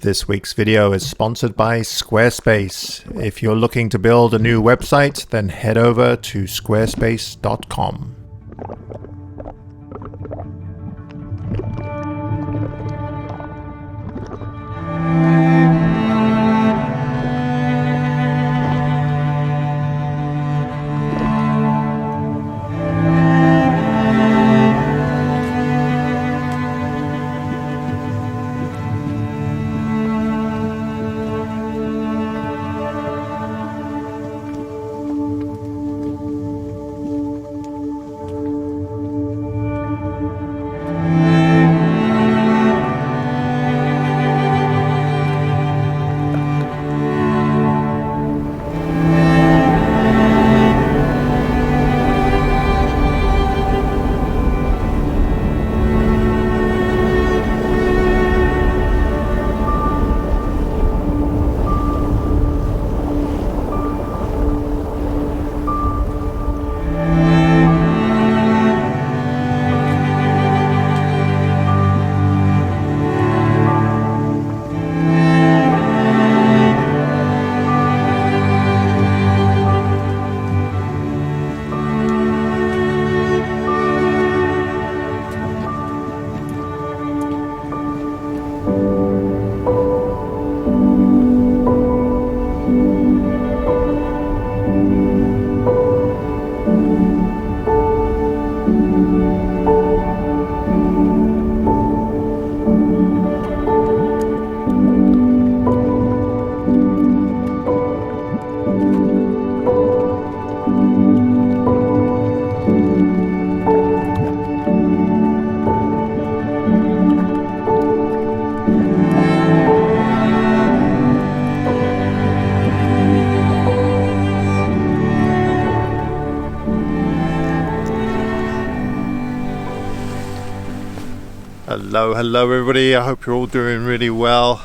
This week's video is sponsored by Squarespace. If you're looking to build a new website, then head over to squarespace.com. Hello everybody, I hope you're all doing really well.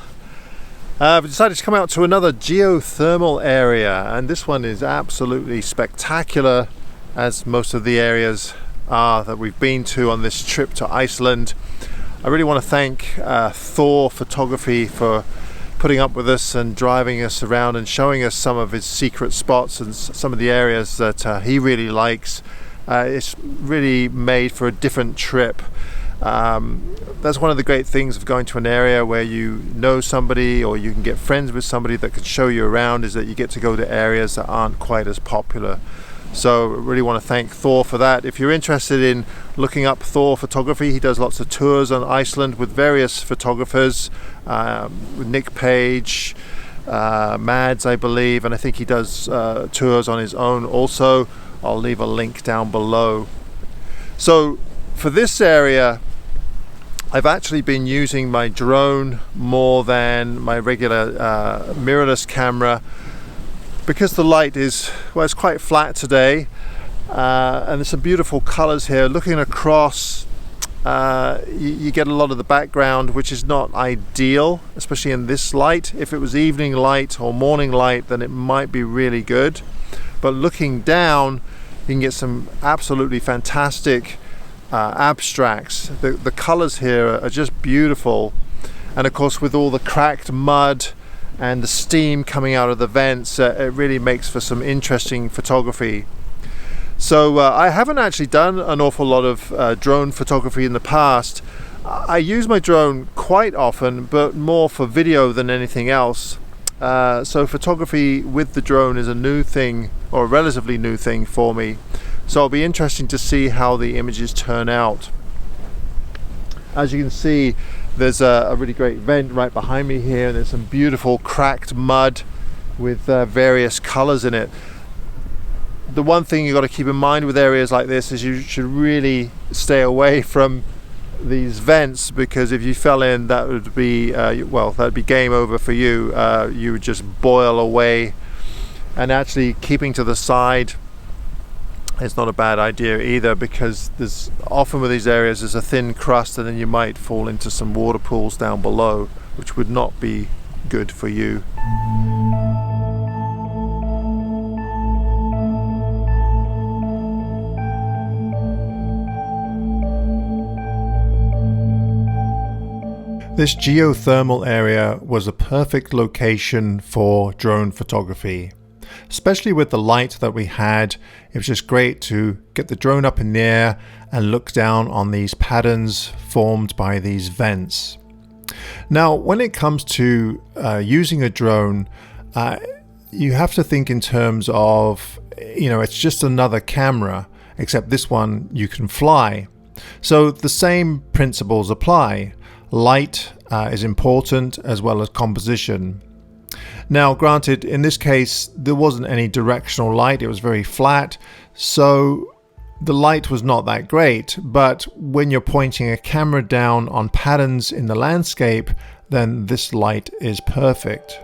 I've decided to come out to another geothermal area, and this one is absolutely spectacular, as most of the areas are that we've been to on this trip to Iceland. I really want to thank Thor Photography for putting up with us and driving us around and showing us some of his secret spots and some of the areas that he really likes. It's really made for a different trip. That's one of the great things of going to an area where you know somebody or you can get friends with somebody that can show you around, is that you get to go to areas that aren't quite as popular. So I really want to thank Thor for that. If you're interested in looking up Thor Photography, he does lots of tours on Iceland with various photographers, with Nick Page, Mads I believe, and I think he does tours on his own also. I'll leave a link down below. So for this area, I've actually been using my drone more than my regular mirrorless camera, because the light is, well, it's quite flat today, and there's some beautiful colors here. Looking across, you get a lot of the background, which is not ideal, especially in this light. If it was evening light or morning light, then it might be really good. But looking down, you can get some absolutely fantastic abstracts. The colors here are just beautiful, and of course with all the cracked mud and the steam coming out of the vents, it really makes for some interesting photography. So I haven't actually done an awful lot of drone photography in the past. I use my drone quite often, but more for video than anything else. So photography with the drone is a new thing, or a relatively new thing for me. So it'll be interesting to see how the images turn out. As you can see, there's a really great vent right behind me here, and there's some beautiful cracked mud with various colors in it. The one thing you've got to keep in mind with areas like this is you should really stay away from these vents, because if you fell in, that would be well, that'd be game over for you. You would just boil away, and actually keeping to the side, it's not a bad idea either, because there's often with these areas there's a thin crust, and then you might fall into some water pools down below, which would not be good for you. This geothermal area was a perfect location for drone photography, especially with the light that we had. It was just great to get the drone up in the air and look down on these patterns formed by these vents. Now, when it comes to using a drone, you have to think in terms of, it's just another camera, except this one you can fly. So the same principles apply. Light is important, as well as composition. Now, granted, in this case, there wasn't any directional light. It was very flat, so the light was not that great. But when you're pointing a camera down on patterns in the landscape, then this light is perfect.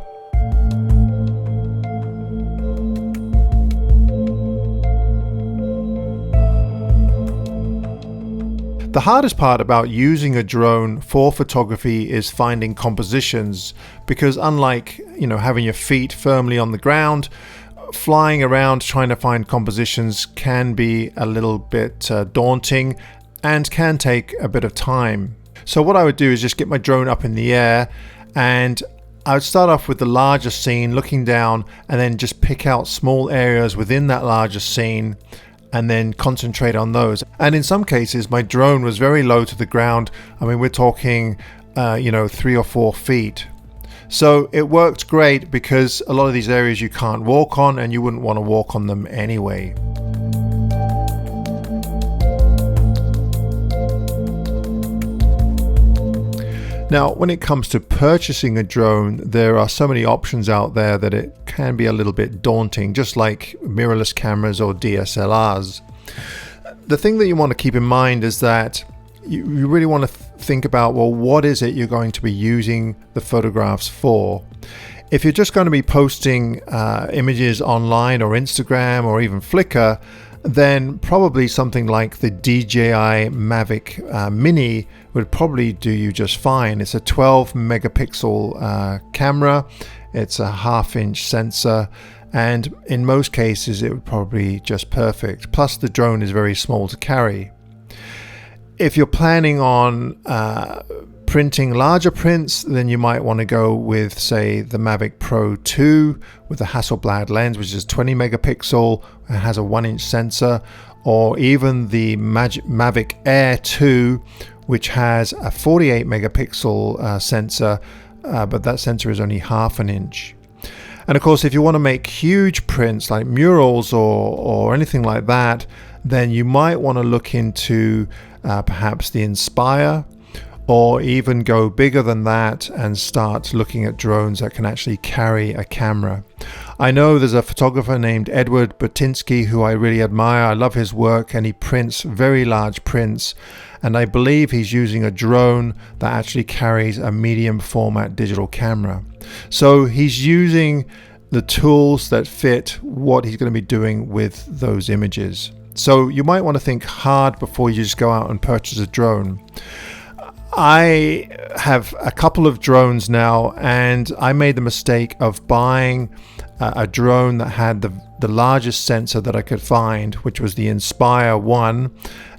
The hardest part about using a drone for photography is finding compositions, because unlike, having your feet firmly on the ground, flying around trying to find compositions can be a little bit daunting and can take a bit of time. So what I would do is just get my drone up in the air, and I would start off with the larger scene, looking down, and then just pick out small areas within that larger scene and then concentrate on those. And in some cases, my drone was very low to the ground. I mean, we're talking, 3 or 4 feet. So it worked great because a lot of these areas you can't walk on, and you wouldn't want to walk on them anyway. Now, when it comes to purchasing a drone, there are so many options out there that it can be a little bit daunting, just like mirrorless cameras or DSLRs. The thing that you want to keep in mind is that you really want to think about, well, what is it you're going to be using the photographs for? If you're just going to be posting images online or Instagram or even Flickr, then probably something like the DJI Mavic Mini would probably do you just fine. It's a 12 megapixel camera. It's a 1/2-inch sensor, and in most cases it would probably just perfect. Plus the drone is very small to carry. If you're planning on printing larger prints, then you might want to go with, say, the Mavic Pro 2 with a Hasselblad lens, which is 20 megapixel and has a 1-inch sensor, or even the Mavic Air 2, which has a 48 megapixel sensor, but that sensor is only 1/2 inch. And of course, if you want to make huge prints like murals or anything like that, then you might want to look into perhaps the Inspire, or even go bigger than that and start looking at drones that can actually carry a camera. I know there's a photographer named Edward Bertinsky who I really admire. I love his work, and he prints very large prints, and I believe he's using a drone that actually carries a medium format digital camera. So he's using the tools that fit what he's going to be doing with those images. So you might want to think hard before you just go out and purchase a drone. I have a couple of drones now, and I made the mistake of buying a drone that had the largest sensor that I could find, which was the Inspire 1.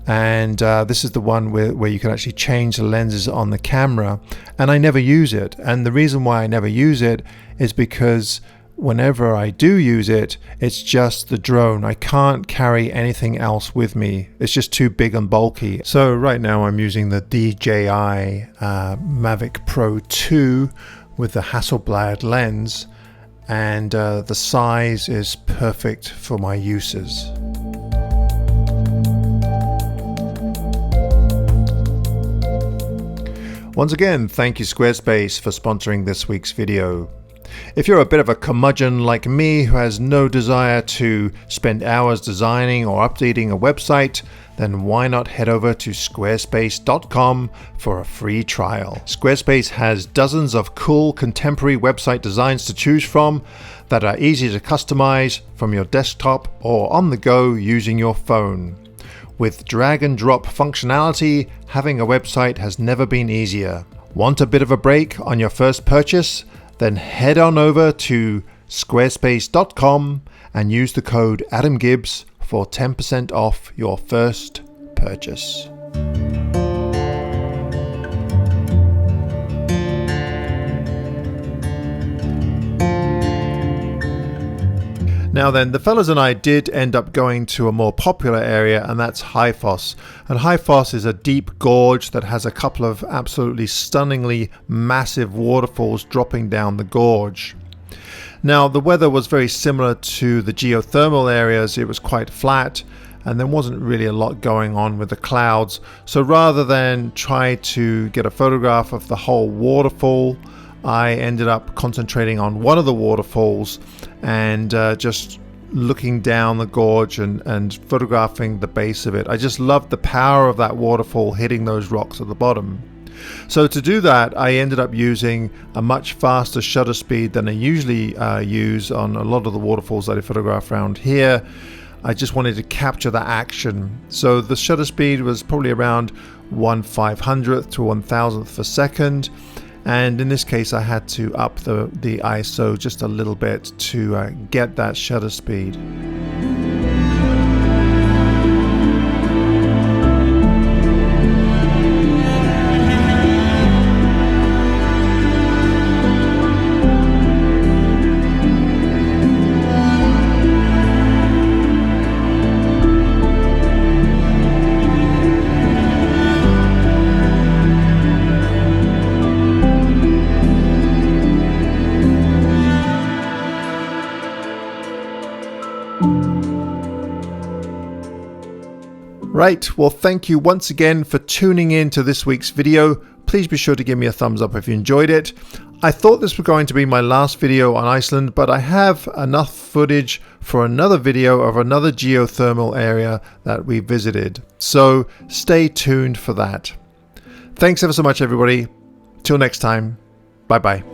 And this is the one where you can actually change the lenses on the camera, and I never use it. And the reason why I never use it is because whenever I do use it, it's just the drone. I can't carry anything else with me. It's just too big and bulky. So right now I'm using the DJI Mavic Pro 2 with the Hasselblad lens, and the size is perfect for my uses. Once again, thank you Squarespace for sponsoring this week's video. If you're a bit of a curmudgeon like me who has no desire to spend hours designing or updating a website, then why not head over to squarespace.com for a free trial. Squarespace has dozens of cool contemporary website designs to choose from that are easy to customize from your desktop or on the go using your phone. With drag and drop functionality, having a website has never been easier. Want a bit of a break on your first purchase? Then head on over to squarespace.com and use the code AdamGibbs for 10% off your first purchase. Now then, the fellas and I did end up going to a more popular area, and that's High Foss. And High Foss is a deep gorge that has a couple of absolutely stunningly massive waterfalls dropping down the gorge. Now, the weather was very similar to the geothermal areas. It was quite flat, and there wasn't really a lot going on with the clouds. So rather than try to get a photograph of the whole waterfall, I ended up concentrating on one of the waterfalls and just looking down the gorge and photographing the base of it. I just loved the power of that waterfall hitting those rocks at the bottom. So to do that, I ended up using a much faster shutter speed than I usually use on a lot of the waterfalls that I photograph around here. I just wanted to capture that action. So the shutter speed was probably around 1/500th to 1,000th per second. And in this case, I had to up the ISO just a little bit to get that shutter speed. Right, well, thank you once again for tuning in to this week's video. Please be sure to give me a thumbs up if you enjoyed it. I thought this was going to be my last video on Iceland, but I have enough footage for another video of another geothermal area that we visited. So stay tuned for that. Thanks ever so much, everybody. Till next time, bye-bye.